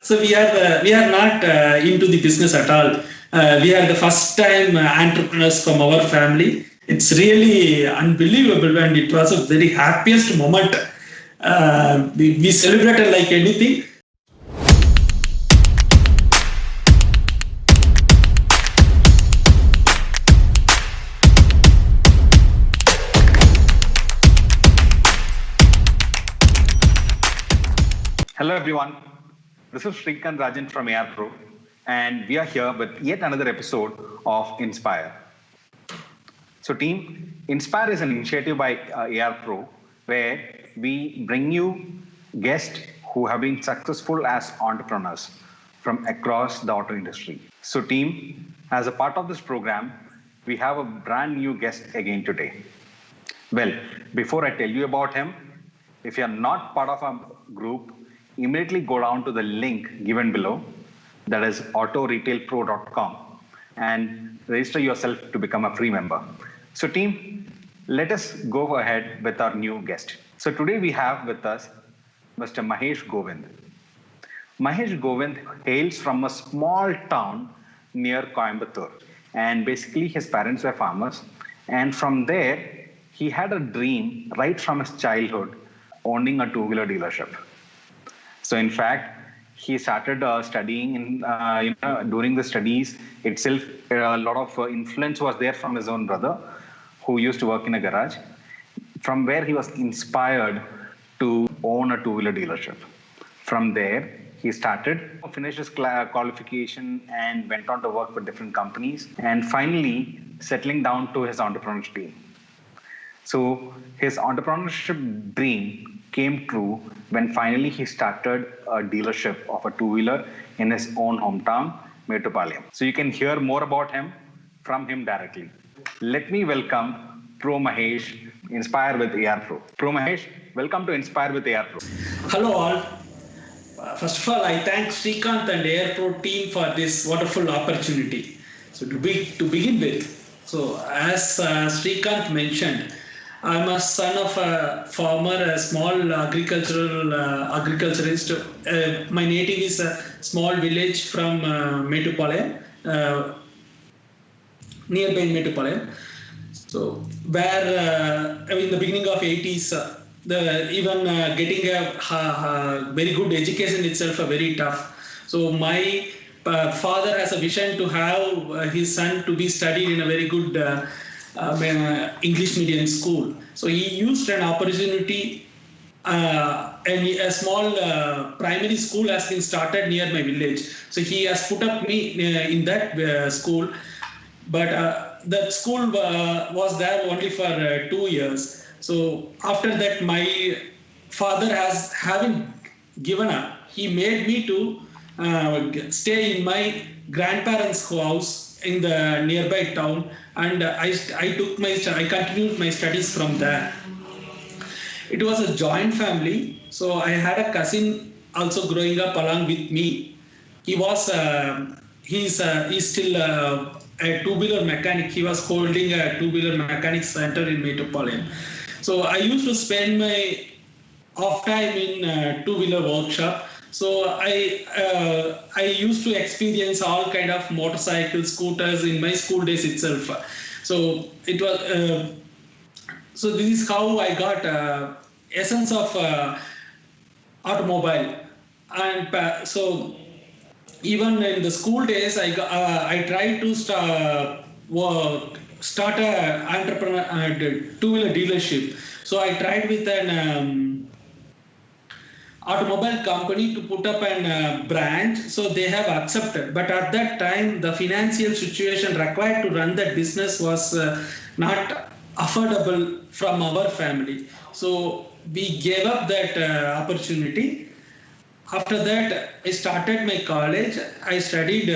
So we are not into the business at all. We are the first time entrepreneurs from our family. It's really unbelievable, and it was a very happiest moment. We celebrated like anything. Hello everyone, this is Srikanth Rajan from ARPRO, and we are here with yet another episode of Inspire. So team, Inspire is an initiative by ARPRO where we bring you guests who have been successful as entrepreneurs from across the auto industry. So team, as a part of this program, we have a brand new guest again today. Well, before I tell you about him, if you are not part of our group, immediately go down to the link given below, that is autoretailpro.com, and register yourself to become a free member. So team, let us go ahead with our new guest. So today we have with us Mr. Mahesh Govind. Mahesh Govind hails from a small town near Coimbatore, and basically his parents were farmers, and from there he had a dream right from his childhood owning a two-wheeler dealership. So in fact, he started studying during the studies itself. A lot of influence was there from his own brother, who used to work in a garage, from where he was inspired to own a two-wheeler dealership. From there, he started, finished his qualification and went on to work for different companies, and finally settling down to his entrepreneurship dream. So his entrepreneurship dream came true when finally he started a dealership of a two-wheeler in his own hometown, Mettupalayam. So you can hear more about him from him directly. Let me welcome Pro Mahesh, Inspire with ARPRO. Pro Mahesh, welcome to Inspire with ARPRO. Hello all. First of all, I thank Srikanth and AirPro team for this wonderful opportunity. So to begin with, so as Srikanth mentioned, I'm a son of a farmer, a small agriculturist. My native is a small village from Mettupalayam, nearby Mettupalayam. So where in the beginning of 80s, getting a very good education itself very tough. So my father has a vision to have his son to be studied in a very good English medium school. So he used an opportunity, and a small primary school has been started near my village. So he has put up me in that school, but that school was there only for 2 years. So after that, my father having given up, he made me to stay in my grandparents' house in the nearby town, and I continued my studies from there. It was a joint family, so I had a cousin also growing up along with me. He was he's still a two-wheeler mechanic. He was holding a two-wheeler mechanic center in Mettupalayam. So I used to spend my off time in two-wheeler workshop. So I used to experience all kind of motorcycles, scooters in my school days itself. So it was so this is how I got essence of automobile, and so even in the school days, I tried to start a entrepreneur two-wheeler dealership. So I tried with an automobile company to put up an branch. So they have accepted, but at that time the financial situation required to run that business was not affordable from our family. So we gave up that opportunity. After that, I started my college. I studied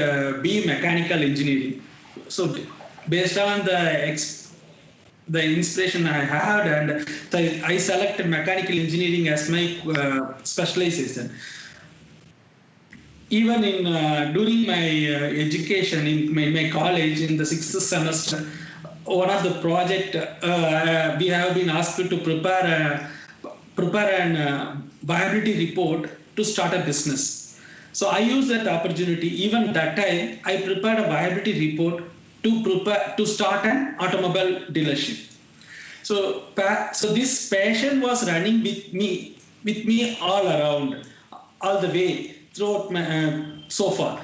BE Mechanical Engineering. So based on the inspiration I had, and I selected mechanical engineering as my specialization. Even in during my education in my college in the 6th semester, one of the project we have been asked to prepare an viability report to start a business. So I used that opportunity. Even that time, I prepared a viability report to start an automobile dealership. So this passion was running with me all around, all the way throughout my, so far.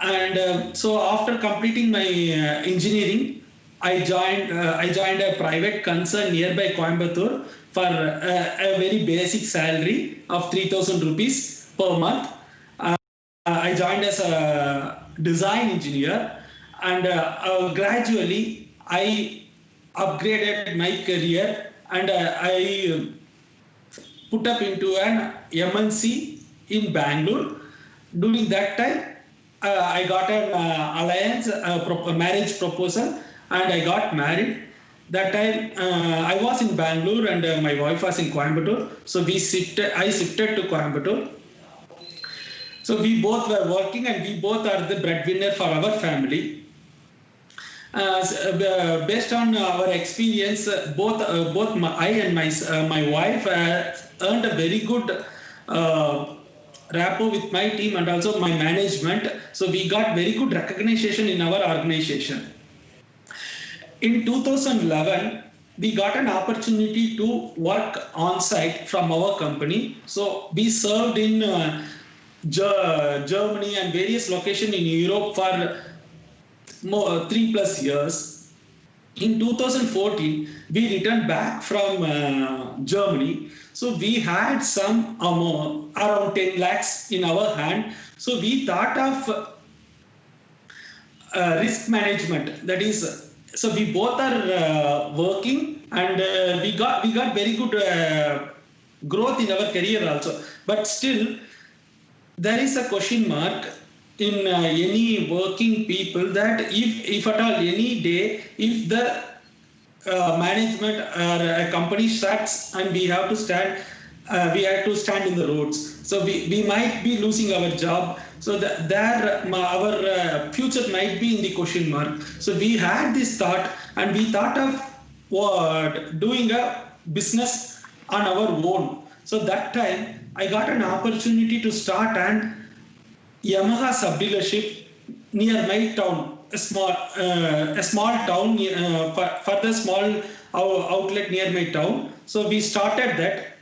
And so after completing my engineering, I joined a private concern nearby Coimbatore for a very basic salary of 3,000 rupees per month. I joined as a design engineer, and gradually I upgraded my career, and I put up into an MNC in Bangalore. During that time, I got an alliance, a marriage proposal, and I got married. That time I was in Bangalore and my wife was in Coimbatore. So I shifted to Coimbatore. So we both were working and we both are the breadwinner for our family. Based on our experience, I and my wife earned a very good rapport with my team and also my management. So we got very good recognition in our organization. In 2011, we got an opportunity to work on site from our company. So we served in Germany and various locations in Europe for 3+ years. In 2014, we returned back from Germany. So we had some amount, around 10 lakhs in our hand. So we thought of risk management. That is, so we both are working, and we got very good growth in our career also. But still, there is a question mark in any working people that if at all any day, if the management or a company shuts and we have to stand in the roads. So we might be losing our job. So our future might be in the question mark. So we had this thought, and we thought of doing a business on our own. So that time I got an opportunity to start an Yamaha sub dealership near my town, a small town for the small outlet near my town. So we started that.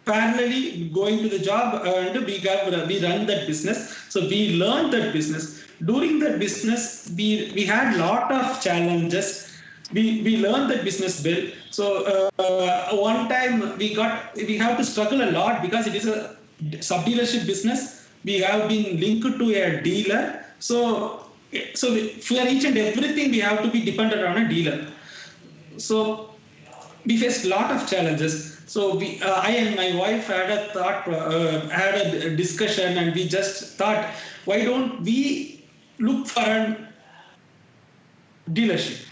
Parallelly going to the job, and we run that business. So we learned that business. During that business, we had lot of challenges. We learned that business well. So one time we have to struggle a lot because it is a sub dealership business. We have been linked to a dealer. So for each and everything we have to be dependent on a dealer. So we faced a lot of challenges. So I and my wife had a discussion, and we just thought, why don't we look for a dealership?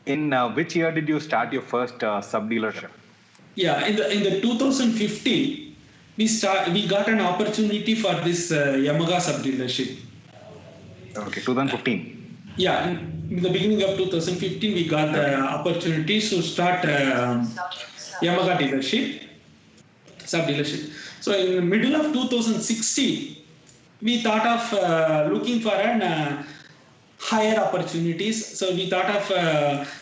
In which year did you start your first sub dealership? Yeah, in the 2015, we got an opportunity for this Yamaha sub dealership. Okay, 2015. Yeah, in the beginning of 2015, we got the opportunity to start Yamaha dealership, sub dealership. So in the middle of 2016, we thought of looking for an higher opportunities. So we thought of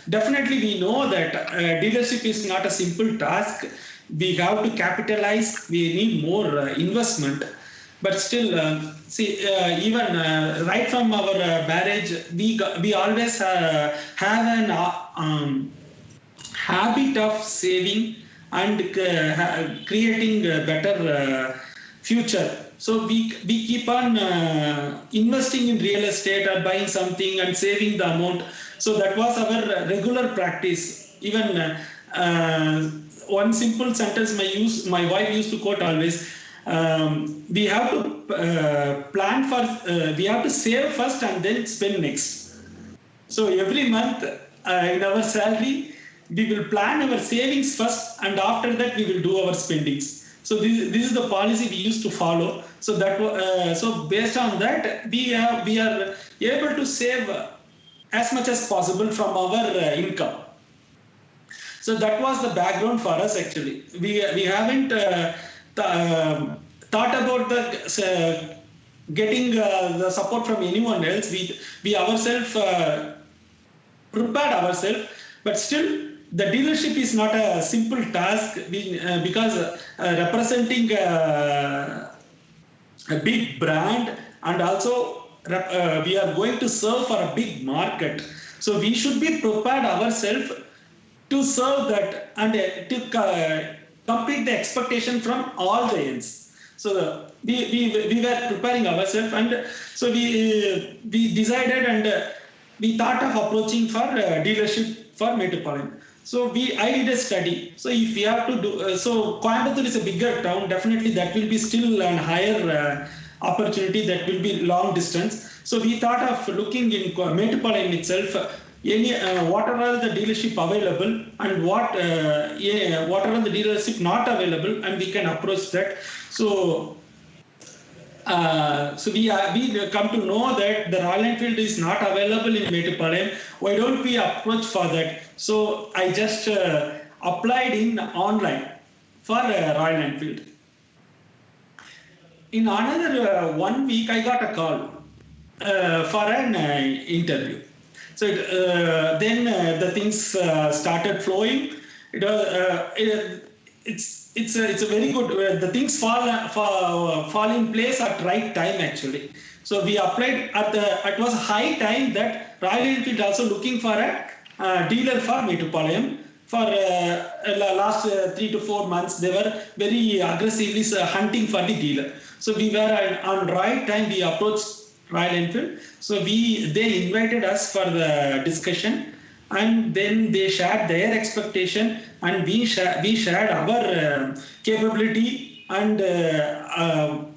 definitely we know that dealership is not a simple task. We have to capitalize. We need more investment. But still, even right from our marriage, we always have an habit of saving and creating a better future. So we keep on investing in real estate or buying something and saving the amount. So that was our regular practice. Even one simple sentence my wife used to quote always. We have to plan for, we have to save first and then spend next. So every month in our salary, we will plan our savings first, and after that we will do our spendings. So this is the policy we used to follow. So so based on that, we are able to save as much as possible from our income. So that was the background for us actually. We haven't thought about the getting the support from anyone else. We ourselves prepared ourselves, but still the dealership is not a simple task. Because representing a big brand, and also we are going to serve for a big market, so we should be prepared ourselves to serve that, and to complete the expectation from all the ends. So we were preparing ourselves, and so we decided, and we thought of approaching for dealership for Metropolitan. So I did a study. So if we have to do, so Coimbatore is a bigger town. Definitely that will be still a higher opportunity. That will be long distance. So we thought of looking in Metropolitan itself. Any what are all the dealership available, and what are the dealership not available, and we can approach that. So we come to know that the Royal Enfield is not available in Metropolitan. Why don't we approach for that? So I just applied in online for Royal Enfield. In another 1 week, I got a call for an interview. So then the things started flowing. It's a very good. The things fall in place at right time actually. So we applied it was high time that Royal Enfield also looking for a dealer for Metropolitan. For last 3 to 4 months, they were very aggressively hunting for the dealer. So we were on right time. We approached Royal Enfield. So they invited us for the discussion, and then they shared their expectation, and we shared our capability, and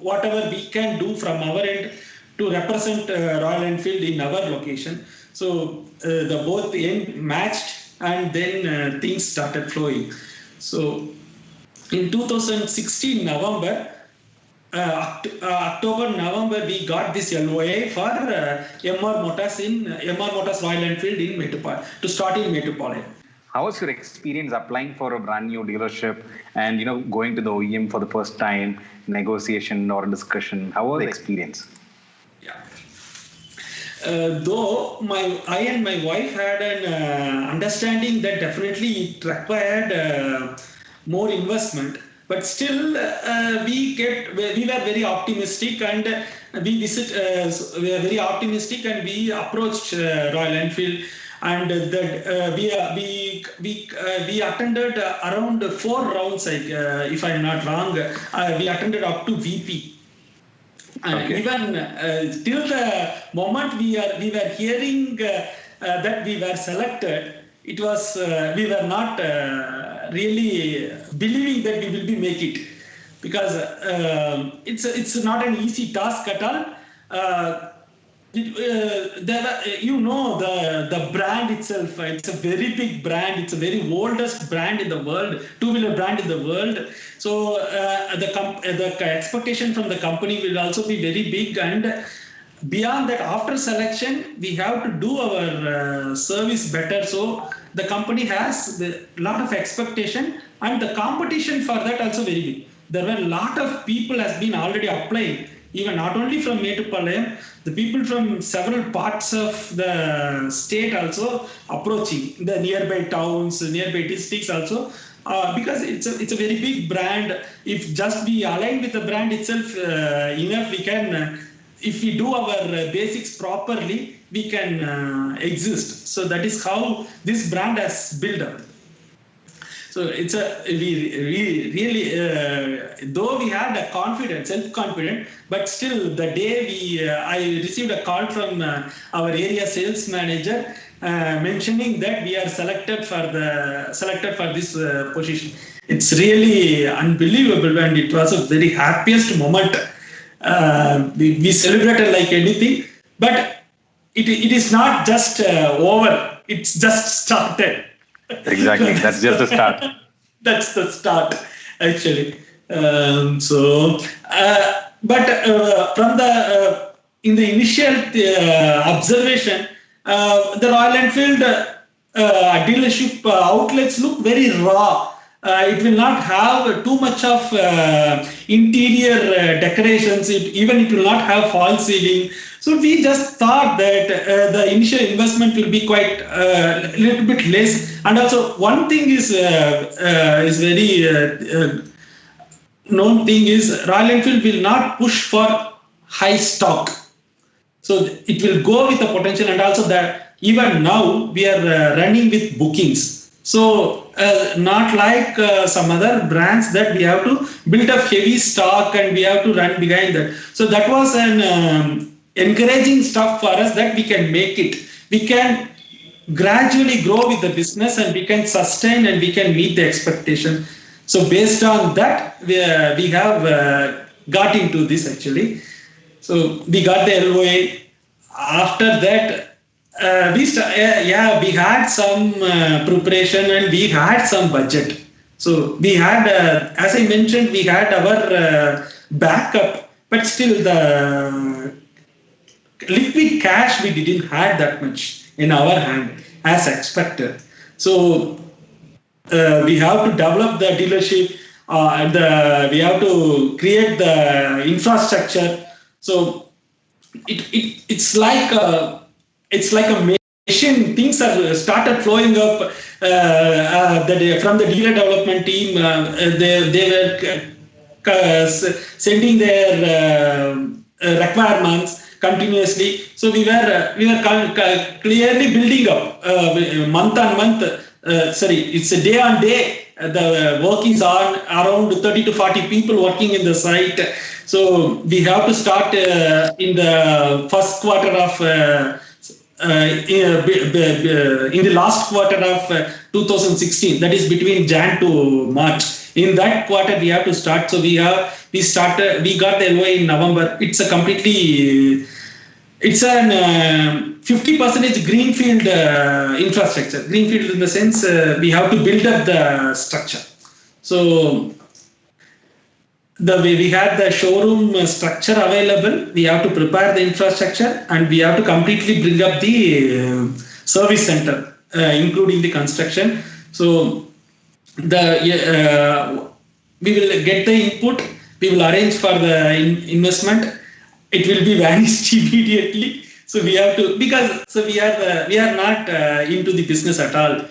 whatever we can do from our end to represent Royal Enfield in our location. So the both end matched, and then things started flowing. So in 2016 November, October, November, we got this LOA for MR Motors Royal Enfield in Metropolitan, to start in Metropolitan. How was your experience applying for a brand new dealership and going to the OEM for the first time, negotiation or discussion? How was the experience? Yeah. Though I and my wife had an understanding that definitely it required more investment. But still, we were very optimistic, and we were very optimistic, and we approached Royal Enfield, and we attended around 4 rounds. If I'm not wrong, we attended up to VP. And even till the moment we were hearing that we were selected, it was we were not really believing that we will make it, because it's not an easy task at all. The brand itself, it's a very big brand. It's a very oldest brand in the world, two-wheeler brand in the world. So the expectation from the company will also be very big, and beyond that, after selection, we have to do our service better. So the company has a lot of expectation, and the competition for that also very big. There were a lot of people has been already applying, even not only from Metropolitan, the people from several parts of the state also approaching, the nearby towns, nearby districts also, because it's a very big brand. If just we align with the brand itself enough, we can. If we do our basics properly, we can exist. So that is how this brand has built up. So it's we really, though we had a confidence, self-confident, but still the day I received a call from our area sales manager mentioning that we are selected for this position. It's really unbelievable, and it was a very happiest moment. We celebrated like anything, but it is not just over. It's just started. Exactly. That's just the start. That's the start, actually. But from in the initial observation, the Royal Enfield dealership outlets look very raw. it will not have too much of interior decorations. Even it will not have false ceiling. So we just thought that the initial investment will be quite a little bit less. And also one thing is very known thing is Royal Enfield will not push for high stock. So it will go with the potential, and also that even now we are running with bookings. So not like some other brands that we have to build up heavy stock and we have to run behind that. So that was an encouraging stuff for us that we can make it. We can gradually grow with the business and we can sustain and we can meet the expectation. So based on that, we have got into this actually. So we got the LOA. After that, we had some preparation and we had some budget. So we had, as I mentioned, we had our backup, but still the liquid cash we didn't have that much in our hand as expected. So we have to develop the dealership, we have to create the infrastructure. So it's like a machine. Things are started flowing up. From the dealer development team, they were sending their requirements continuously. So we were clearly building up month on month. It's a day on day. The work is on around 30 to 40 people working in the site. So we have to start in the first quarter of in the last quarter of 2016. That is between Jan to March. In that quarter we have to start. So we got the LOA in November. It's a completely it's an 50% greenfield infrastructure. Greenfield in the sense we have to build up the structure. So the way we had the showroom structure available, we have to prepare the infrastructure and we have to completely bring up the service center, including the construction. So we will get the input, we will arrange for the investment. It will be vanished immediately. So we have to, we are not into the business at all.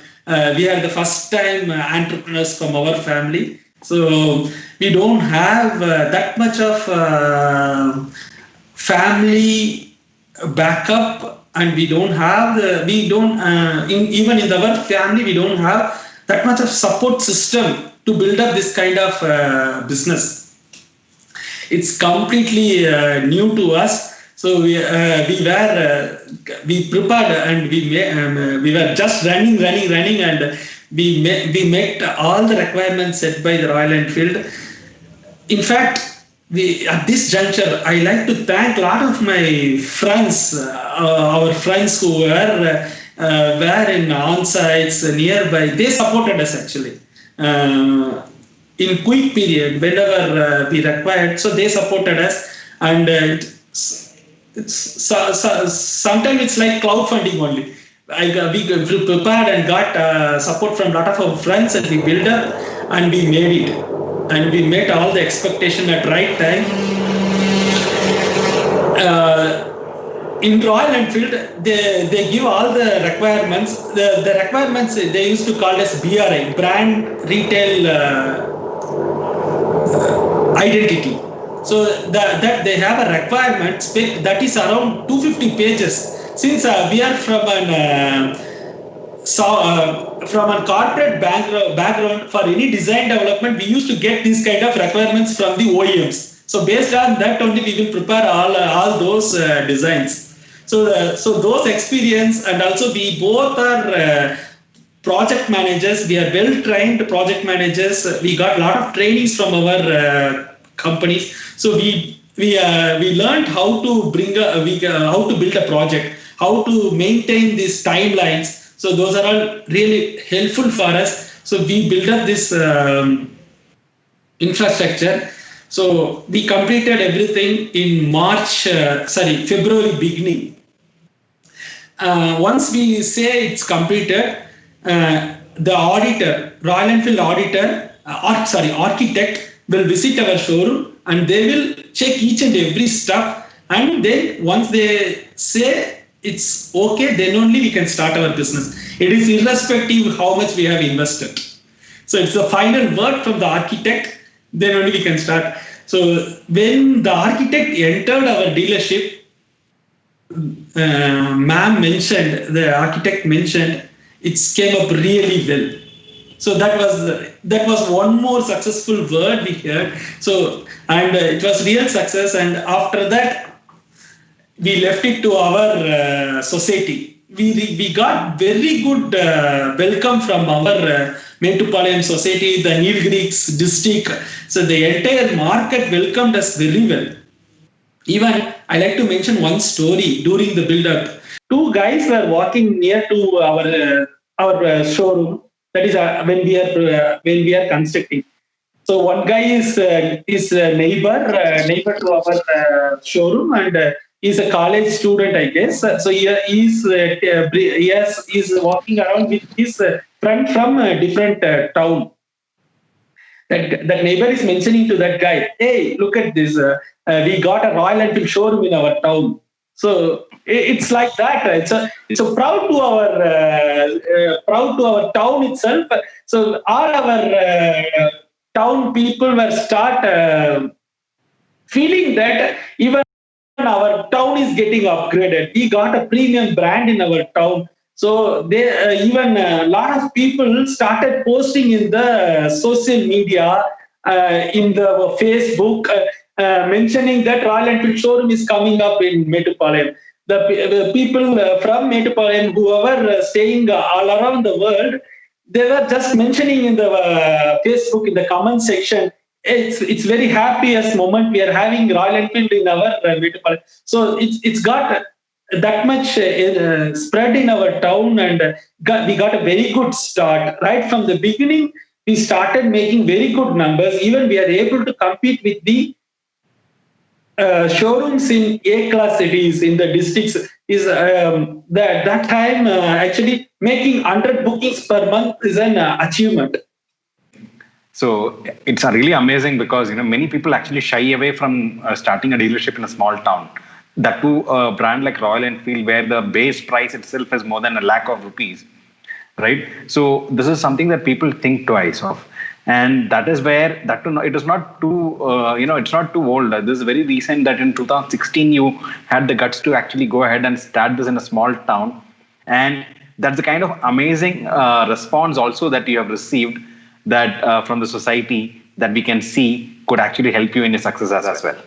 We are the first time entrepreneurs from our family. So we don't have that much of family backup, and we don't have even in our family we don't have that much of support system to build up this kind of business. It's completely new to us. So we prepared and we were just running, and we met all the requirements set by the Royal Enfield. In fact, at this juncture, I like to thank a lot of my friends, our friends who were in on-sites nearby. They supported us actually. In quick period, whenever we required, so they supported us, and sometimes it's like crowdfunding only. We prepared and got support from a lot of our friends, and we built up and we made it, and we met all the expectation at right time. In Royal Enfield, they give all the requirements. The requirements they used to call as BRI, brand retail identity. So that they have a requirement spec that is around 250 pages. Since we are from a corporate background, for any design development, we used to get these kind of requirements from the OEMs. So based on that only we will prepare all those designs. So those experience, and also we both are project managers. We are well trained project managers. We got a lot of trainings from our companies. So we learned how to how to build a project, how to maintain these timelines. So those are all really helpful for us. So we built up this infrastructure. So we completed everything in February beginning. Once we say it's completed, the auditor, Royal Enfield auditor, architect will visit our showroom and they will check each and every stuff. And then once they say it's okay, then only we can start our business. It is irrespective how much we have invested. So it's the final word from the architect, then only we can start. So when the architect entered our dealership, the architect mentioned, it came up really well. So that was one more successful word we heard. So and it was real success. And after that, we left it to our society. We got very good welcome from our Metupalayam society, the Nilgiris district. So the entire market welcomed us very well. Even I like to mention one story during the build-up. Two guys were walking near to our showroom. That is when we are constructing. So one guy is a neighbor to our showroom, and he's a college student, I guess. So he's walking around with his friend from a different town. That neighbor is mentioning to that guy, hey, look at this, we got a Royal Enfield showroom in our town. So it's like that. It's a proud to our town itself. So all our town people were start feeling that even our town is getting upgraded. We got a premium brand in our town. So they even a lot of people started posting in the social media, in the Facebook, mentioning that Royal Enfield showroom is coming up in Metupalayam. The people from Metupalayam, who were staying all around the world, they were just mentioning in the Facebook in the comment section. It's very happiest moment we are having Royal Enfield in our Metupalayam. So it's got that much spread in our town, and we got a very good start right from the beginning. We started making very good numbers. Even we are able to compete with the showrooms in A-class cities in the districts. Is that time actually making 100 bookings per month is an achievement. So it's really amazing because many people actually shy away from starting a dealership in a small town. That too, a brand like Royal Enfield, where the base price itself is more than a lakh of rupees, right? So this is something that people think twice of, and that is where it is not too it's not too old. This is very recent that in 2016 you had the guts to actually go ahead and start this in a small town, and that's the kind of amazing response also that you have received that from the society that we can see could actually help you in your success as well.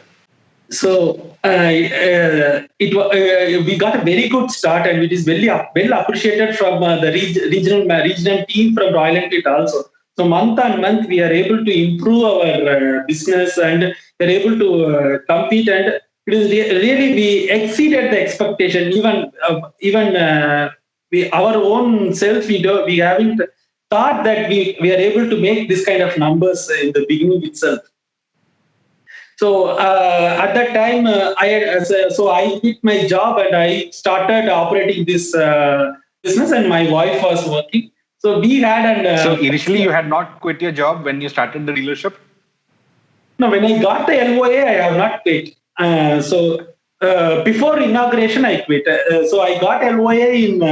So we got a very good start, and it is well appreciated from the regional team from Royal Enfield also. So month on month, we are able to improve our business, and we are able to compete, and it is really we exceeded the expectation. Even our own self, we haven't thought that we are able to make this kind of numbers in the beginning itself. So at that time, I quit my job and I started operating this business, and my wife was working. So we had an. So initially, you had not quit your job when you started the dealership? No, when I got the LOA, I have not quit. Before inauguration, I quit. So I got LOA in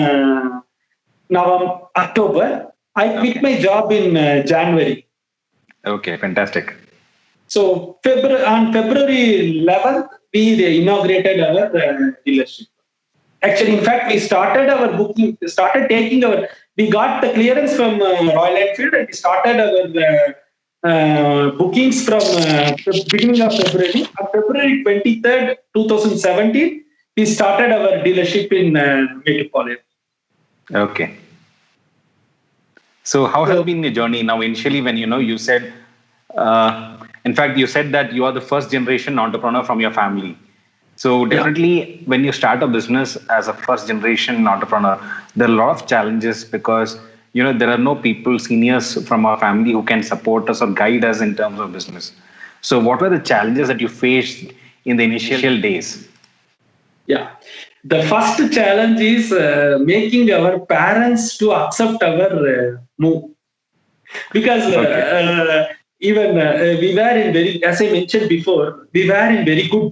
October. I quit my job in January. Okay, fantastic. So on February 11th, we inaugurated our dealership. Actually, in fact, we started our booking, we got the clearance from Royal Enfield, and we started our bookings from the beginning of February. On February 23rd, 2017, we started our dealership in Metupalayam. Okay. So how has been your journey now? Initially, when you said, in fact, you said that you are the first generation entrepreneur from your family. So definitely, when you start a business as a first generation entrepreneur, there are a lot of challenges because there are no people, seniors from our family who can support us or guide us in terms of business. So what were the challenges that you faced in the initial days? Yeah. The first challenge is making our parents to accept our move, because Okay. even we were in very, as I mentioned before, we were in very good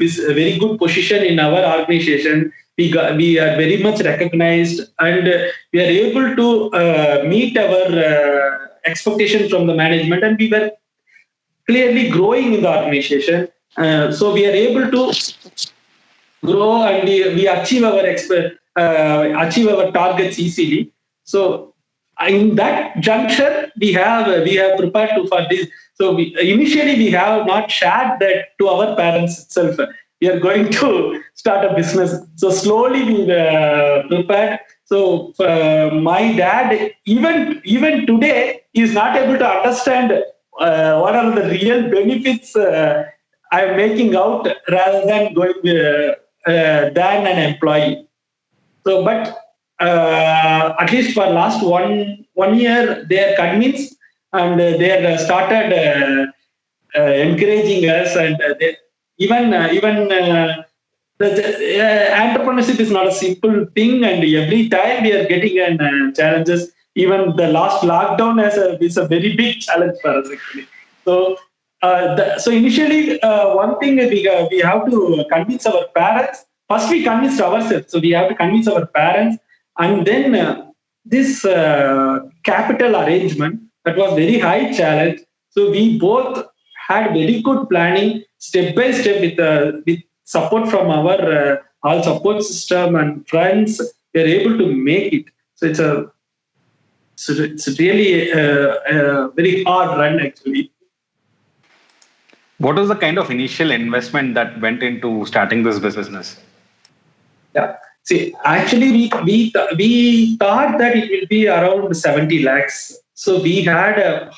position in our organization. We are very much recognized, and we are able to meet our expectation from the management, and we were clearly growing in the organization. So we are able to grow, and we achieve our targets easily. So in that juncture, we have prepared to for this. So initially we have not shared that to our parents itself. We are going to start a business. So slowly we prepared. So my dad, even today, is not able to understand what are the real benefits I'm making out, rather than going than an employee. So, but at least for last one year, they are convinced, and they are started encouraging us, and even entrepreneurship is not a simple thing, and every time we are getting challenges. Even the last lockdown is a very big challenge for us, actually. So, so initially, one thing we have to convince our parents. First, we convinced ourselves. So we have to convince our parents, and then this capital arrangement, that was very high challenge. So we both had very good planning, step by step, with support from our all support system and friends. We are able to make it. So it's really a very hard run, actually. What was the kind of initial investment that went into starting this business? Yeah. See, actually, we thought that it will be around 70 lakhs. So we had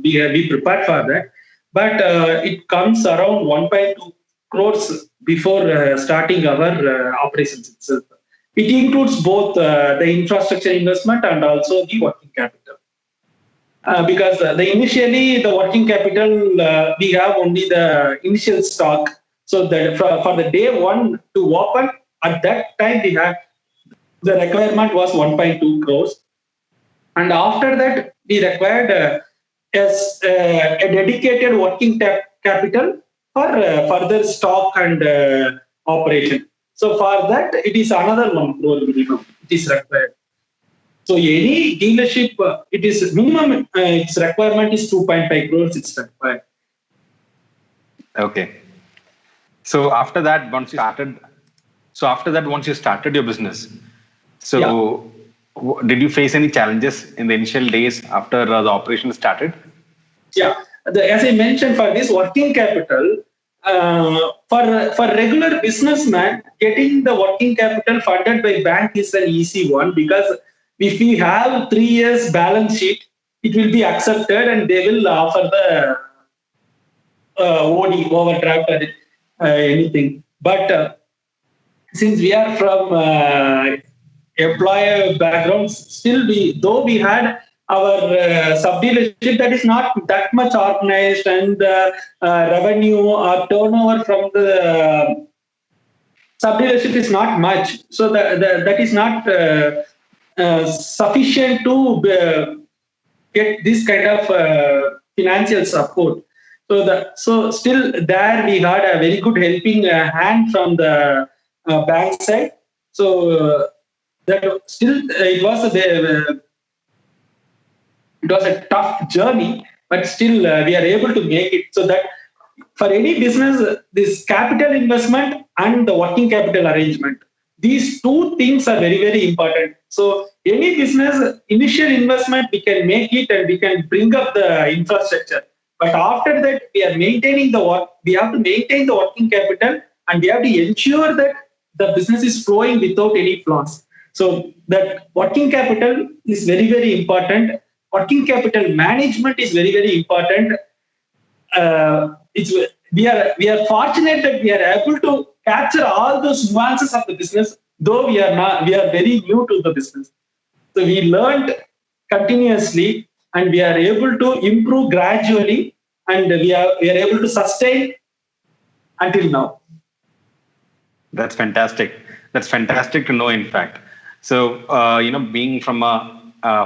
we prepared for that, but it comes around 1.2 crores before starting our operations itself. It includes both the infrastructure investment and also the working capital. Because the working capital, we have only the initial stock. So that for the day one to open, at that time we had the requirement was 1.2 crores, and after that we required a dedicated capital for further stock and operation. So for that it is another 1 crore minimum. It is required. So any dealership, it is minimum, its requirement is 2.5 crores. It's required. Okay. So after that, once you started your business, Yeah, so did you face any challenges in the initial days after the operation started? yeah. As I mentioned, for this working capital, for regular businessman, getting the working capital funded by bank is an easy one, because if we have 3 years balance sheet, it will be accepted, and they will offer the OD, overdraft, or anything. But since we are from employer backgrounds, still though we had our sub dealership, that is not that much organized, and revenue or turnover from the sub dealership is not much. So that is not sufficient to get this kind of financial support. So still there we had a very good helping hand from the bank side. So that still it was a tough journey, but still we are able to make it. So that for any business, this capital investment and the working capital arrangement, these two things are very, very important. So any business, initial investment, we can make it and we can bring up the infrastructure. But after that, we have to maintain the working capital, and we have to ensure that the business is flowing without any flaws. So that working capital is very, very important. Working capital management is very, very important. It's we are fortunate that we are able to capture all those nuances of the business, though we are very new to the business. So we learned continuously, and we are able to improve gradually, and we are able to sustain until now. That's fantastic. That's fantastic to know, in fact. So, being from a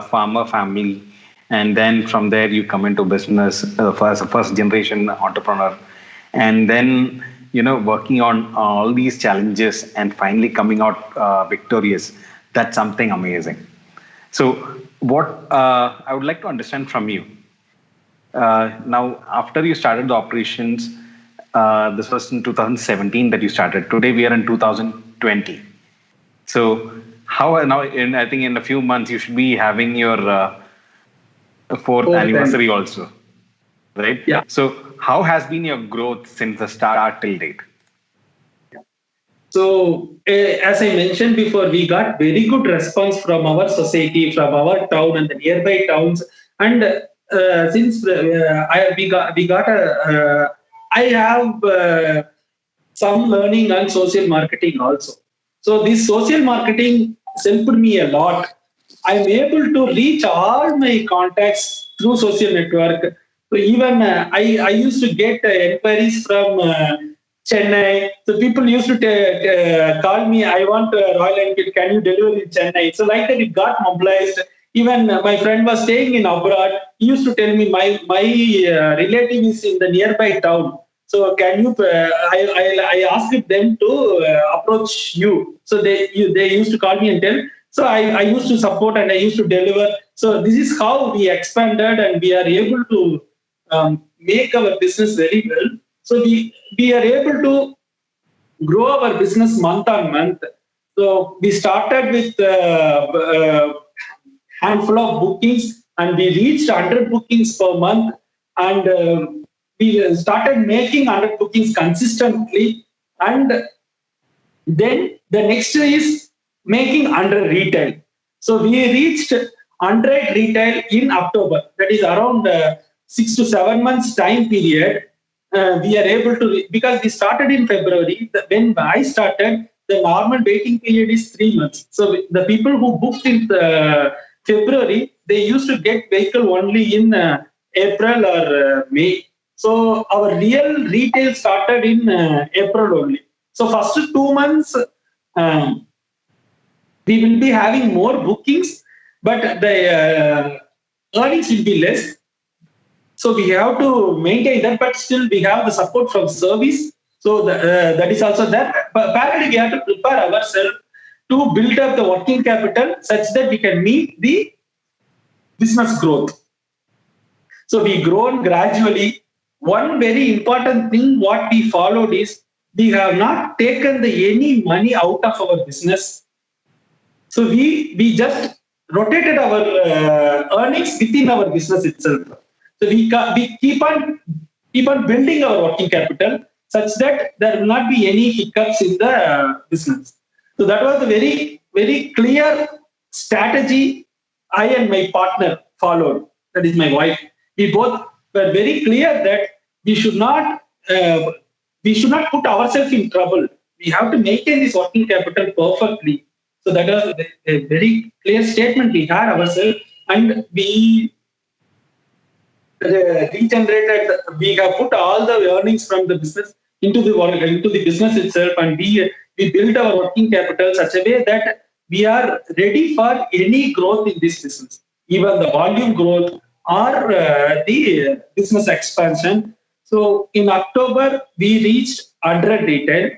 farmer family, and then from there you come into business as a first generation entrepreneur, and then, working on all these challenges and finally coming out victorious. That's something amazing. So, what I would like to understand from you now, after you started the operations, this was in 2017 that you started. Today we are in 2020. So how now? I think in a few months you should be having your fourth Fourth time. anniversary also, right? Yeah. So how has been your growth since the start till date? So, as I mentioned before, we got very good response from our society, from our town and the nearby towns. And since we got a, I have some learning on social marketing also. So this social marketing helped me a lot. I'm able to reach all my contacts through social network. So even I used to get inquiries from Chennai. So people used to call me, I want Royal Enfield, can you deliver in Chennai? So like that, it got mobilized. Even my friend was staying in abroad. He used to tell me, my relative is in the nearby town. So can you? I asked them to approach you. So they used to call me and tell. So I used to support and I used to deliver. So this is how we expanded and we are able to make our business very well. So we are able to grow our business month on month. So we started with handful of bookings and we reached 100 bookings per month, and we started making 100 bookings consistently. And then the next is making 100 retail. So we reached 100 retail in October. That is around 6 to 7 months time period. We are able to, because we started in February. When I started, the normal waiting period is 3 months. So the people who booked in February, they used to get vehicle only in April or May. So our real retail started in April only. So first 2 months, um, we will be having more bookings, but the earnings will be less. So we have to maintain that, but still we have the support from service. So that is also there. But parallelly, we have to prepare ourselves to build up the working capital such that we can meet the business growth. So we grown gradually. One very important thing what we followed is we have not taken any money out of our business. So we just rotated our earnings within our business itself. So we keep on building our working capital such that there will not be any hiccups in the business. So that was a very very clear strategy I and my partner followed. That is my wife. We both were very clear that we should not uh, we should not put ourselves in trouble. We have to maintain this working capital perfectly. So that was a very clear statement we had ourselves, and we regenerated. We have put all the earnings from the business into the business itself, and we built our working capital such a way that we are ready for any growth in this business, even the volume growth or the business expansion. So in October we reached 100 retail.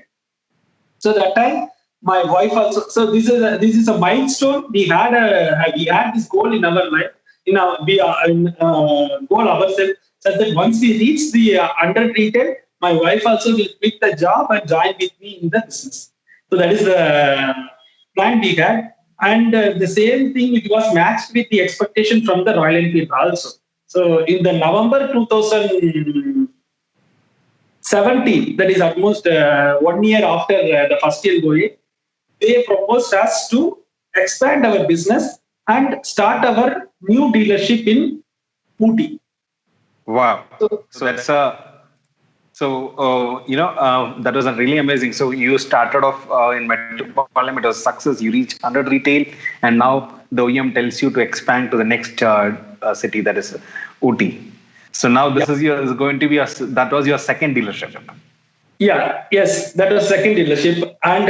So that time, my wife also. So this is a milestone. We had this goal in our life. In our we are in, goal ourselves. So that once we reach the 100 retail, my wife also will quit the job and join with me in the business. So that is the plan we had, and the same thing it was matched with the expectation from the Royal Enfield also. So in the November 2017, that is almost 1 year after the first year going, they proposed us to expand our business and start our new dealership in Ooty. Wow. So, So that's a that was a really amazing. So you started off in Metropolitan, it was success. You reached 100 retail, and now the OEM tells you to expand to the next city, that is Ooty. So now this yeah. is going to be that was your second dealership. Yes, that was second dealership. And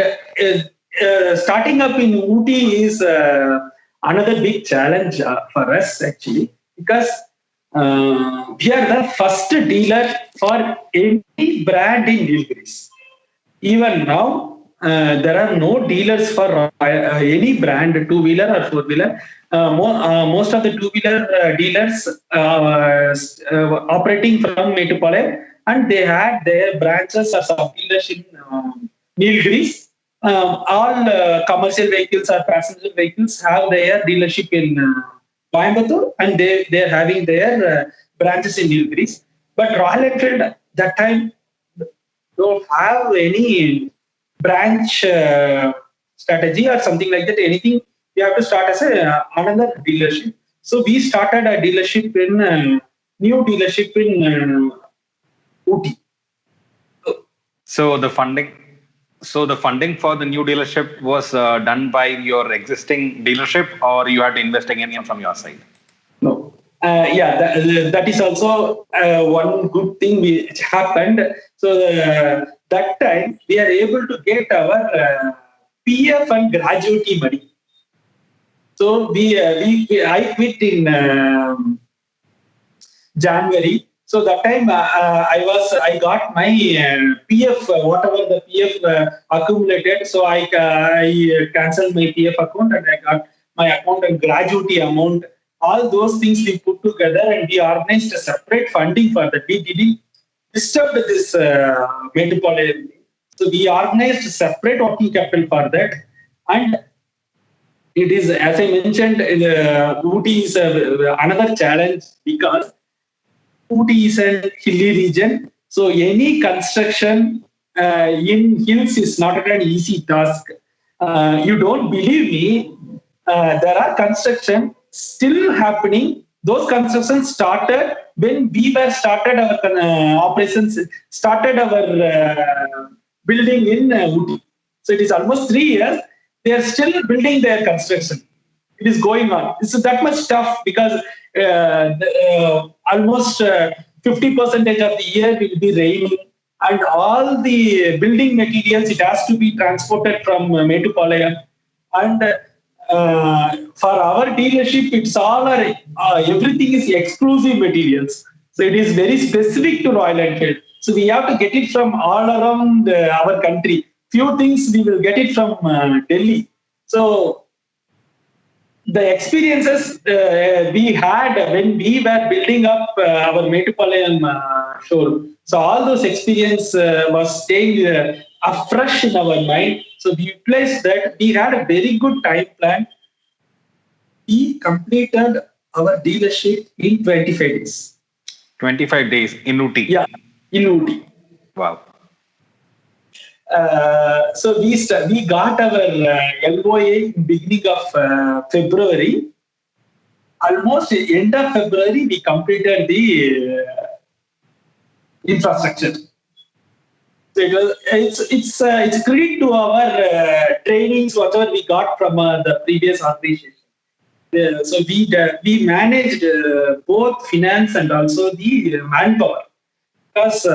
starting up in Ooty is another big challenge for us actually, because we are the first dealer for any brand in Nilgiris. Even now, there are no dealers for any brand, two wheeler or four wheeler. Most of the two wheeler dealers operating from Metupale, and they had their branches or sub dealers in Nilgiris. All commercial vehicles or passenger vehicles have their dealership in Coimbatore, and they are having their branches in Nilgiris. But Royal Enfield that time don't have any branch strategy or something like that. Anything we have to start as another dealership. So we started a dealership in new dealership in Ooty. So the funding, so the funding for the new dealership was done by your existing dealership, or you had to invest again from your side? No. Yeah, that is also one good thing which happened. So that time we are able to get our PF and gratuity money. So I quit in January. So that time I got my PF, whatever the PF accumulated. So I canceled my PF account and I got my account and gratuity amount. All those things we put together and we organized a separate funding for that. We didn't disturb this metropolitan. So we organized separate working capital for that. And it is, as I mentioned, Ooty is another challenge because Ooty is a hilly region, so any construction in hills is not an easy task. You don't believe me? There are construction still happening. Those constructions started when we were started our operations, started our building in Ooty. So it is almost 3 years. They are still building their construction. It is going on. It's that much tough because almost 50% of the year will be raining, and all the building materials it has to be transported from Metupalayam. And for our dealership, it's all everything is exclusive materials. So it is very specific to Royal Enfield. So we have to get it from all around our country. Few things we will get it from Delhi. So the experiences we had when we were building up our Metupalayam showroom. So all those experience was staying afresh in our mind. So we utilized that. We had a very good time plan. We completed our dealership in 25 days. 25 days in Ooty? Yeah, in Ooty. Wow. So we got our LOA in beginning of February. Almost end of February, we completed the infrastructure. So it's credit to our trainings, whatever we got from the previous organization. So we managed both finance and also the manpower, because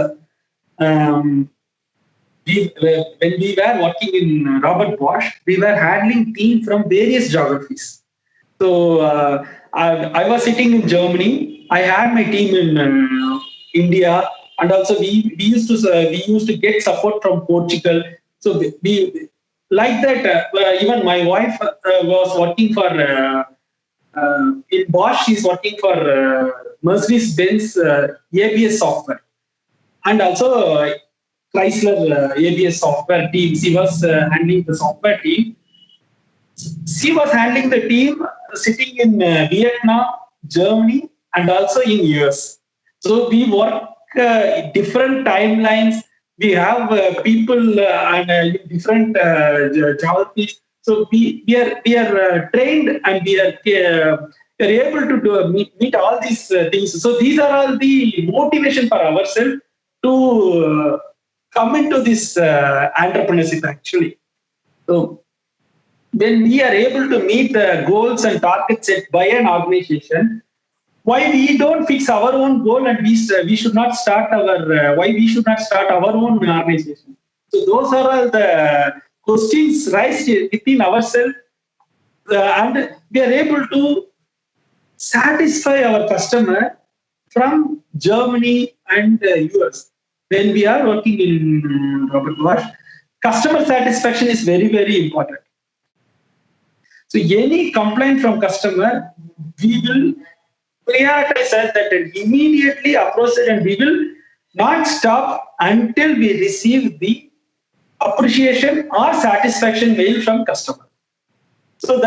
um, when we were working in Robert Bosch, we were handling team from various geographies. So I was sitting in Germany. I had my team in India, and also we used to get support from Portugal. So we like that. Even my wife was working for in Bosch. She's working for Mercedes Benz ABS software, and also Chrysler ABS software team. She was handling the software team. She was handling the team sitting in Vietnam, Germany, and also in US. So we work different timelines. We have people and different geographies. So we are trained and we are able to meet all these things. So these are all the motivation for ourselves to come into this entrepreneurship actually. So when we are able to meet the goals and targets set by an organization, why we don't fix our own goal and we should not start why we should not start our own organization. So those are all the questions raised within ourselves, and we are able to satisfy our customer from Germany and US. When we are working in Robert Bosch, customer satisfaction is very, very important. So any complaint from customer, we will prioritize that and immediately approach it, and we will not stop until we receive the appreciation or satisfaction mail from customer. So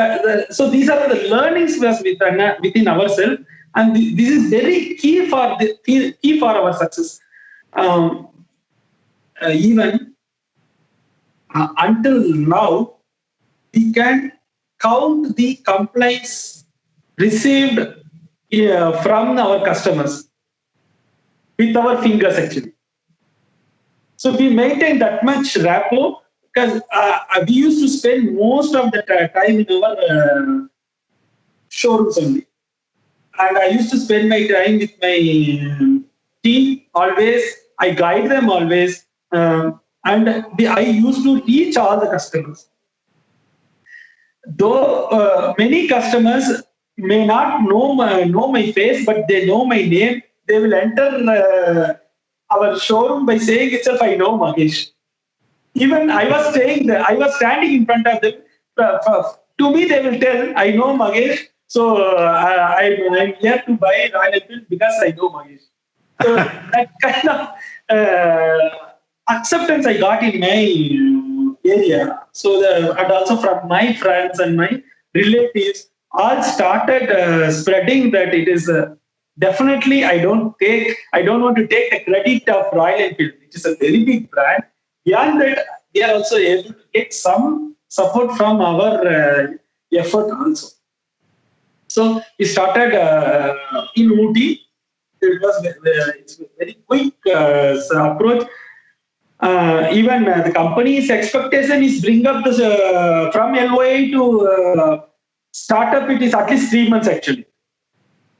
so these are the learnings within ourselves, and this is very key for key for our success. Even until now, we can count the complaints received from our customers with our fingers actually. So we maintain that much rapport because we used to spend most of the time in our showrooms only. And I used to spend my time with my team always. I guide them always. And I used to reach all the customers. Though many customers may not know my face, but they know my name, they will enter our showroom by saying itself, I know Mahesh. Even I was staying there, I was standing in front of them. To me, they will tell, I know Mahesh, so I'm here to buy Royal Enfield because I know Mahesh. So that kind of acceptance I got in my area. So and also from my friends and my relatives, all started spreading that it is definitely I don't want to take the credit of Royal Enfield, which is a very big brand. Beyond that, we are also able to get some support from our effort also. So we started in Ooty. It's a very quick approach. Even the company's expectation is bring up this from LOI to startup. It is at least 3 months actually.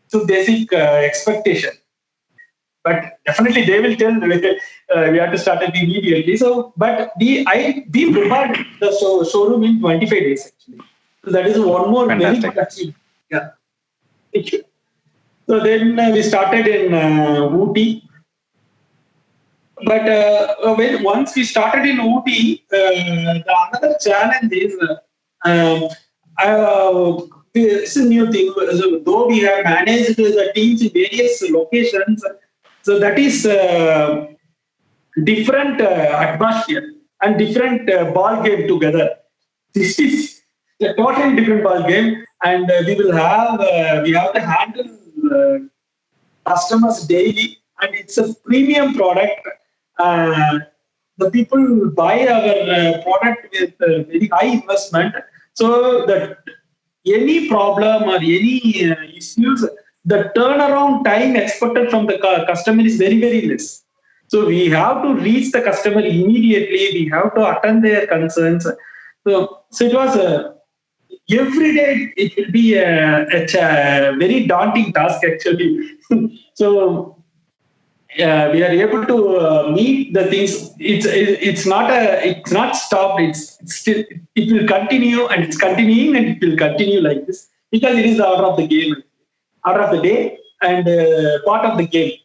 So basic expectation. But definitely they will tell we have to start it immediately. So, but we prepared the showroom in 25 days actually. So that is one more Fantastic. very good achievement. Yeah. Thank you. So then we started in Ooty. But once we started in Ooty, the another challenge is it's a new thing. So though we have managed the teams in various locations, so that is different atmosphere and different ball game together. This is a totally different ball game, and we have to handle customers daily, and it's a premium product. The people buy our product with very high investment, so that any problem or any issues, the turnaround time expected from the customer is very, very less. So we have to reach the customer immediately. We have to attend their concerns. So it was every day. It will be a very daunting task actually. So we are able to meet the things. It's not stopped. It's still, it will continue, and it's continuing, and it will continue like this because it is the order of the game, order of the day, and part of the game.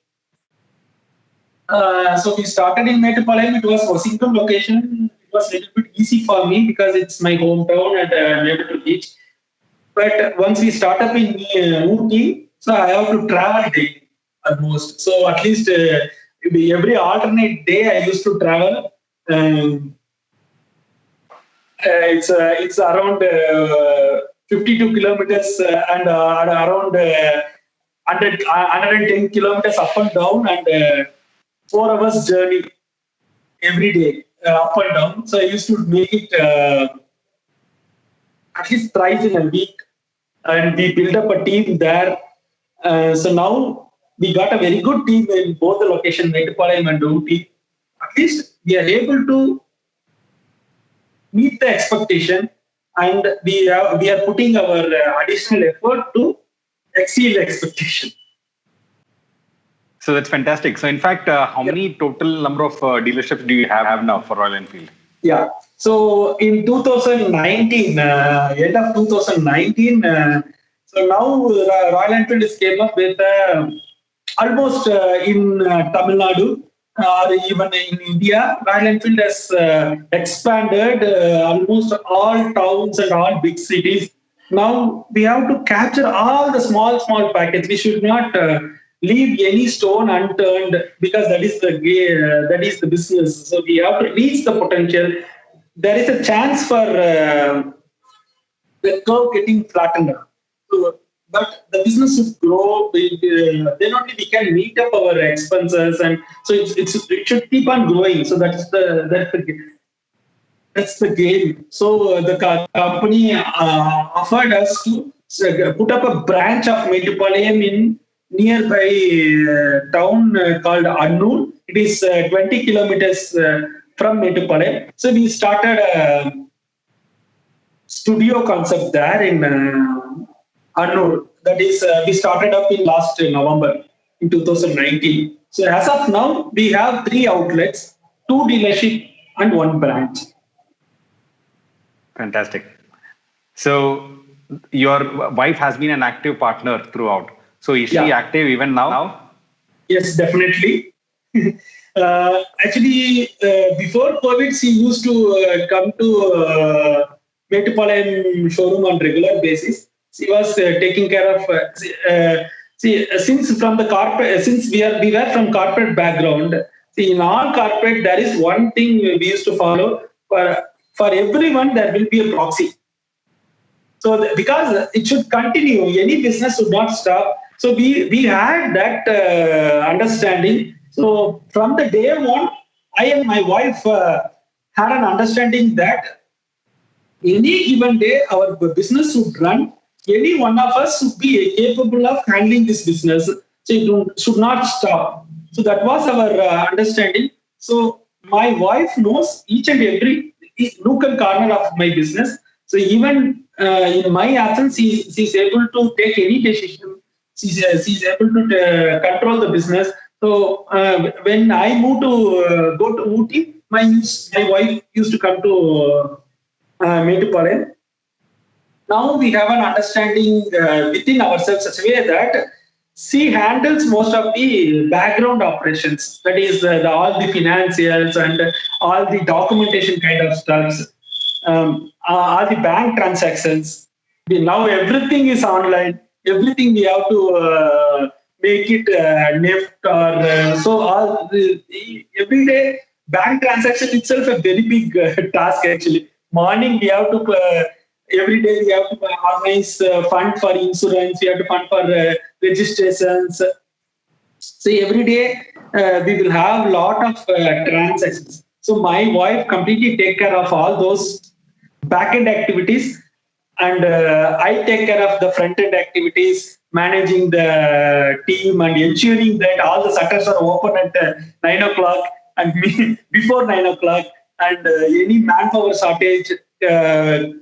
So we started in Metropolitan. It was a single location. It was a little bit easy for me because it's my hometown and I'm able to reach. But once we start up in Ooty, so I have to travel daily almost. So at least every alternate day I used to travel. It's around 52 kilometers and around 110 kilometers up and down, and 4 hours journey every day up and down. So I used to make it at least thrice in a week, and we built up a team there. So now we got a very good team in both the location, Metropolitan and Ooty. At least we are able to meet the expectation, and we are putting our additional effort to exceed the expectation. So that's fantastic. So in fact, how many total number of dealerships do you have now for Royal Enfield? Yeah. So in 2019, end of 2019, so now Royal Enfield is came up with almost in Tamil Nadu or even in India, Royal Enfield has expanded almost all towns and all big cities. Now we have to capture all the small packets. We should not leave any stone unturned because that is the business. So we have to reach the potential. There is a chance for the curve getting flattened out. So, but the business should grow. Then only we can meet up our expenses, and so it should keep on growing. So that's the game. So the company offered us to put up a branch of Metropolium in nearby town called Annur. It is 20 kilometers from Metropolium. So we started a studio concept there in Annur. That is, we started up in last November in 2019. So as of now, we have 3 outlets, 2 dealership and 1 branch. Fantastic. So your wife has been an active partner throughout. So is she active even now? Yes, definitely. Actually, before COVID, she used to come to Metropolitan showroom on regular basis. She was taking care of. Since from the corporate, since we were from corporate background. See, in all corporate, there is one thing we used to follow. For everyone, there will be a proxy. So because it should continue, any business should not stop. So we had that understanding. So from the day one, I and my wife had an understanding that any given day our business should run. Any one of us should be capable of handling this business. So it should not stop. So that was our understanding. So my wife knows each and every nook and corner of my business. So even in my absence, she's able to take any decision. She's able to control the business. So when I moved to go to Ooty, my wife used to come to Metropolitan. Now we have an understanding within ourselves such a way that she handles most of the background operations. That is all the financials and all the documentation kind of stuff, all the bank transactions. Now everything is online. Everything we have to make it NEFT or so. Every day bank transaction itself a very big task actually. Morning we have to every day we have to organize fund for insurance. We have to fund for registrations. So every day we will have a lot of transactions. So my wife completely take care of all those back-end activities, and I take care of the front-end activities, managing the team and ensuring that all the shutters are open at 9 o'clock and before 9 o'clock, and any manpower shortage,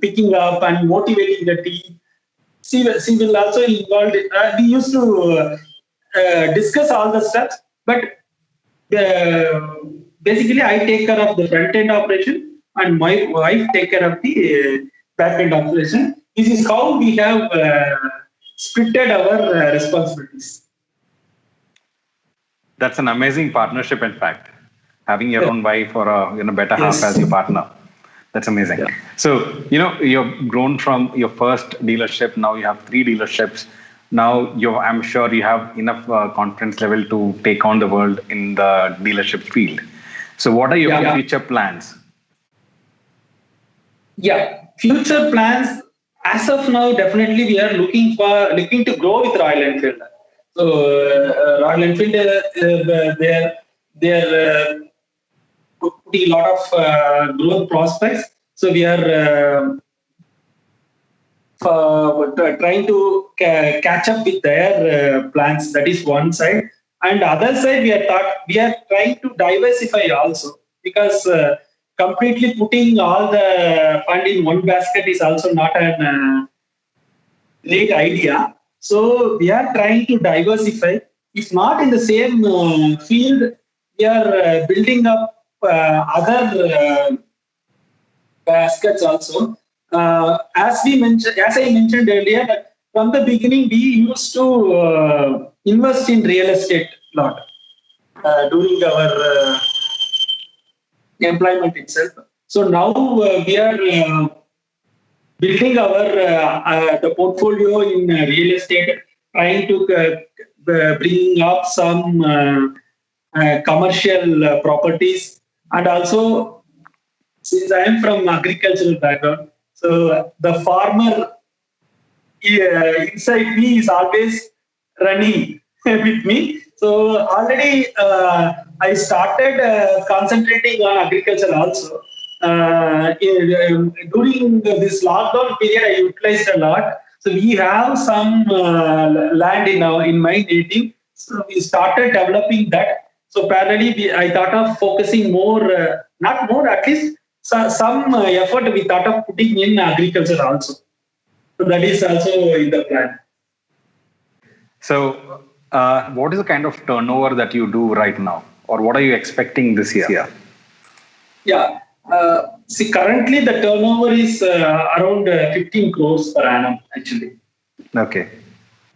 picking up and motivating the team. She will also involved. We used to discuss all the steps, but basically I take care of the front end operation and my wife take care of the back end operation. This is how we have splitted our responsibilities. That's an amazing partnership, in fact, having your own wife or a better half as your partner. That's amazing. Yeah. So, you've grown from your first dealership. Now you have 3 dealerships. Now I'm sure you have enough confidence level to take on the world in the dealership field. So what are your future plans? Yeah, future plans. As of now, definitely we are looking to grow with Royal Enfield. So Royal Enfield, they're putting a lot of growth prospects. So we are trying to catch up with their plans. That is one side, and other side we are trying to diversify also, because completely putting all the fund in one basket is also not a great idea. So we are trying to diversify. if not in the same field, we are building up other baskets also. As I mentioned earlier, from the beginning, we used to invest in real estate a lot during our employment itself. So now we are building our the portfolio in real estate, trying to bring up some commercial properties, and also since I am from agricultural background, so the farmer inside me is always running with me. So already I started concentrating on agriculture also. During this lockdown period, I utilized a lot. So we have some land in my native. So we started developing that. So parallelly, I thought of focusing more, not more, at least some effort we thought of putting in agriculture also. So that is also in the plan. So, what is the kind of turnover that you do right now, or what are you expecting this year? Yeah. See, currently the turnover is around 15 crores per annum, actually. Okay.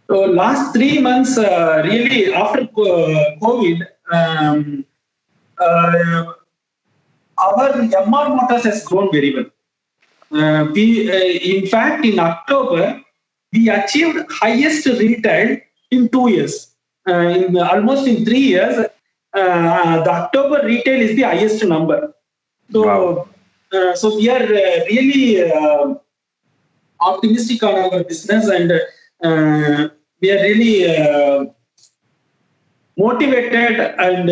So last 3 months, really after COVID, our MR Motors has grown very well. In fact, in October, we achieved highest retail in 2 years. Almost in 3 years, the October retail is the highest number. So, wow. So we are really optimistic on our business, and we are really motivated, and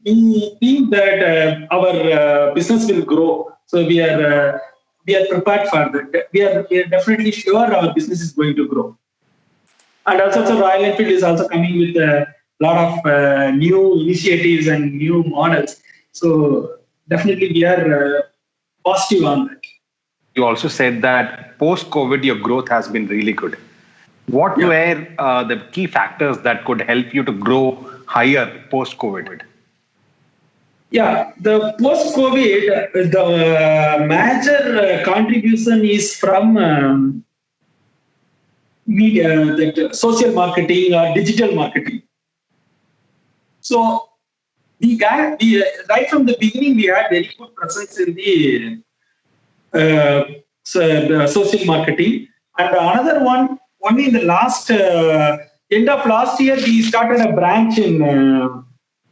we think that our business will grow. So we are prepared for that. We are definitely sure our business is going to grow. And also, so Royal Enfield is also coming with a lot of new initiatives and new models. So definitely we are positive on that. You also said that post-COVID, your growth has been really good. What were the key factors that could help you to grow higher post-COVID? Yeah, the post-COVID, the major contribution is from media, that social marketing or digital marketing. So right from the beginning, we had very good presence in the social marketing. And another one, only in the last end of last year, we started a branch in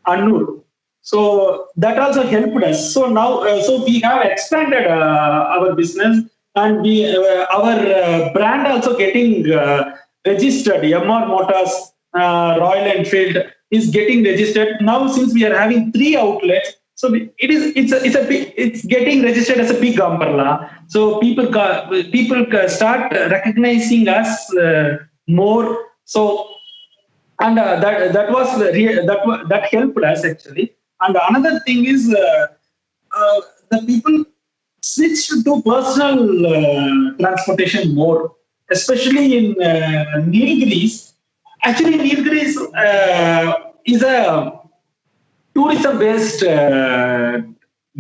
Annur. So that also helped us. So now, so we have expanded our business, and our brand also getting registered. MR Motors, Royal Enfield is getting registered now. Since we are having 3 outlets, so it's getting registered as a big umbrella. So people start recognizing us more. So, and that helped us actually. And another thing is the people switched to personal transportation more, especially in Nilgiris. Actually, Nilgiris is a tourism based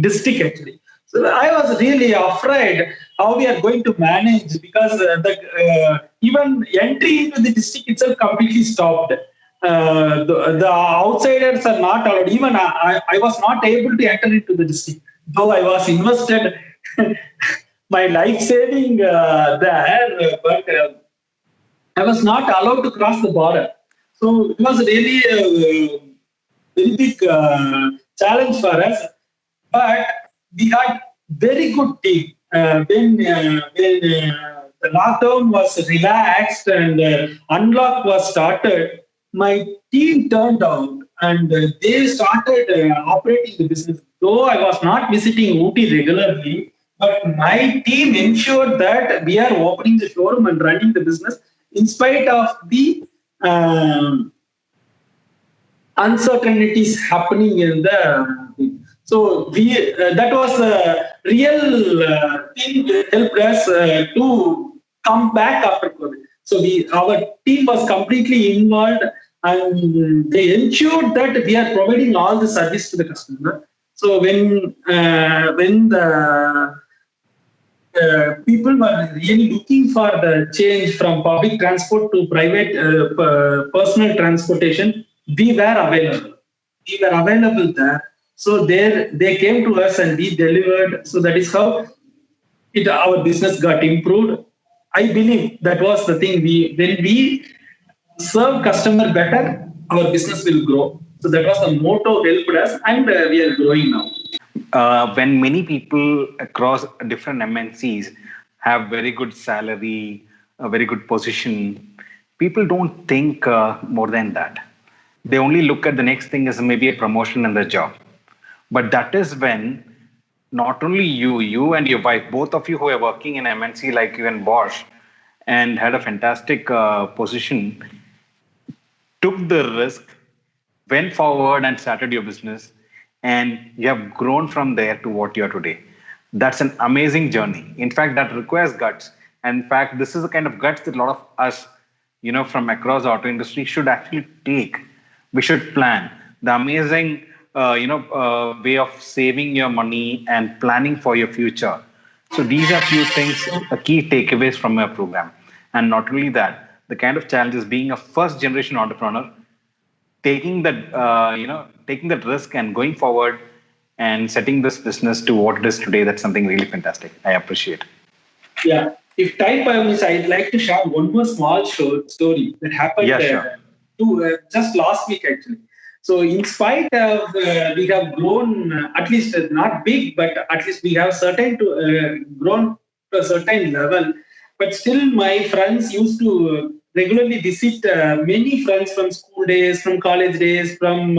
district actually. So I was really afraid how we are going to manage, because even entry into the district itself completely stopped. The outsiders are not allowed. Even I was not able to enter into the district, though I was invested my life saving there, but I was not allowed to cross the border. So it was really a very big challenge for us. But we had very good team. When the lockdown was relaxed and unlock was started, my team turned out, and they started operating the business. Though I was not visiting Ooty regularly, but my team ensured that we are opening the showroom and running the business in spite of the uncertainties happening in the. So we that was a real thing that helped us to come back after COVID. So our team was completely involved, and they ensured that we are providing all the service to the customer. So when the people were really looking for the change from public transport to private personal transportation, we were available. We were available there. So there they came to us and we delivered. So that is how our business got improved. I believe that was the thing. When we serve customer better, our business will grow. So that was the motto helped us, and we are growing now. When many people across different MNCs have very good salary, a very good position, people don't think more than that. They only look at the next thing as maybe a promotion in the job. But that is when not only you and your wife, both of you who are working in MNC like you and Bosch, and had a fantastic position, took the risk, went forward and started your business, and you have grown from there to what you are today. That's an amazing journey. In fact, that requires guts. And in fact, this is the kind of guts that a lot of us, from across the auto industry should actually take. We should plan. The amazing, way of saving your money and planning for your future. So these are few things, key takeaways from your program. And not only that, the kind of challenges being a first generation entrepreneur, taking that risk and going forward and setting this business to what it is today. That's something really fantastic. I appreciate. Yeah. If time permits, I'd like to share one more small story that happened Yeah, sure. just last week, actually. So, in spite of we have grown, at least not big, but at least we have grown to a certain level. But still, my friends used to regularly visit many friends from school days, from college days, from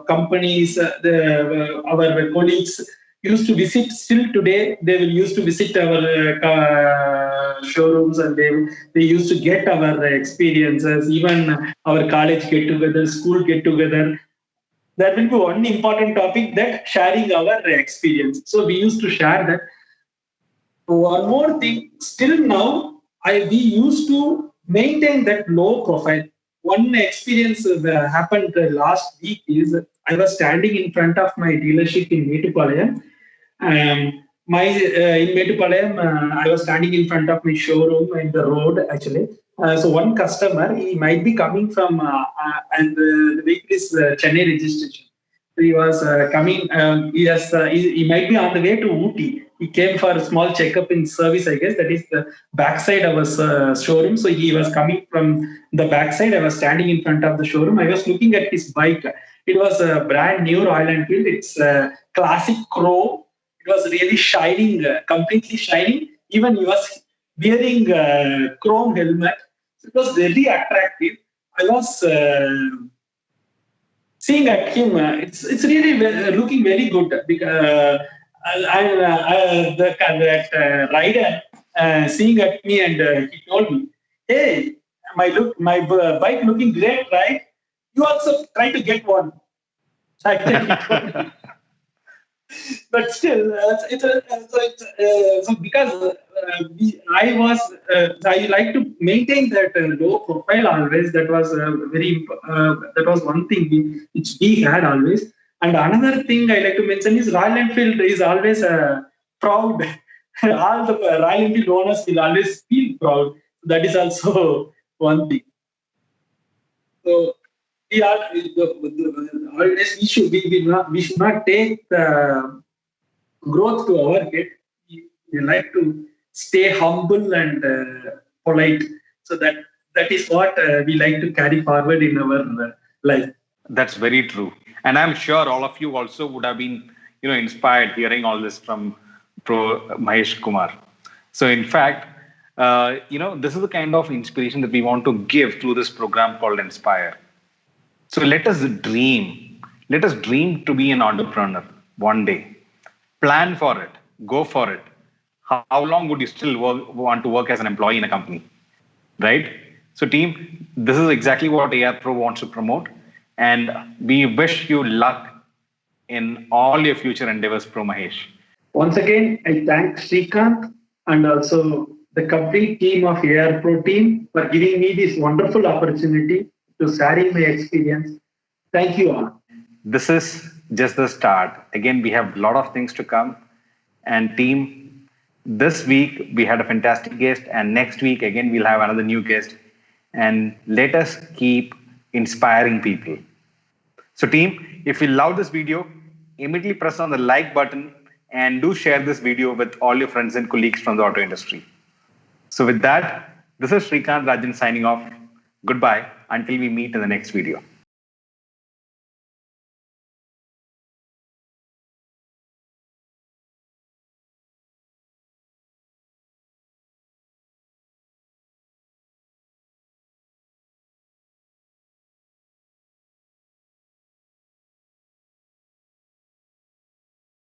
companies, our colleagues used to visit. Still today they will used to visit our showrooms, and they used to get our experiences, even our college get together, school get together. That will be one important topic, that sharing our experience. So we used to share that. One more thing, still now, we used to maintain that low profile. One experience happened last week is I was standing in front of my dealership in Metupalayam. In Metupalayam, I was standing in front of my showroom in the road actually. So one customer, he might be coming from, and the vehicle is Chennai registration. He was coming. He might be on the way to Ooty. He came for a small checkup in service, I guess. That is the backside of our showroom. So he was coming from the backside. I was standing in front of the showroom. I was looking at his bike. It was a brand new Royal Enfield. It's classic chrome. It was really shining, completely shining. Even he was wearing a chrome helmet. It was very attractive. I was seeing at him, it's really looking very good because that rider seeing at me, and he told me, "Hey, my bike looking great, right? You also try to get one." Like that. But still, so because I like to maintain that low profile always. That was that was one thing which we had always. And another thing I like to mention is Royal Enfield is always proud. All the Royal Enfield owners will always feel proud. That is also one thing. So we are always we should not take the growth to our head. We like to stay humble and polite. So that is what we like to carry forward in our life. That's very true. And I'm sure all of you also would have been, inspired hearing all this from Pro Mahesh Kumar. So in fact, this is the kind of inspiration that we want to give through this program called Inspire. So let us dream. Let us dream to be an entrepreneur one day. Plan for it. Go for it. How long would you still want to work as an employee in a company? Right? So team, this is exactly what ARPRO wants to promote. And we wish you luck in all your future endeavors, Pro Mahesh. Once again, I thank Srikanth and also the complete team of ARPRO team for giving me this wonderful opportunity. to sharing my experience. Thank you all. This is just the start. Again, we have a lot of things to come. And team, this week we had a fantastic guest, and next week again we'll have another new guest. And let us keep inspiring people. So, team, if you love this video, immediately press on the like button and do share this video with all your friends and colleagues from the auto industry. So, with that, this is Srikanth Rajan signing off. Goodbye until we meet in the next video.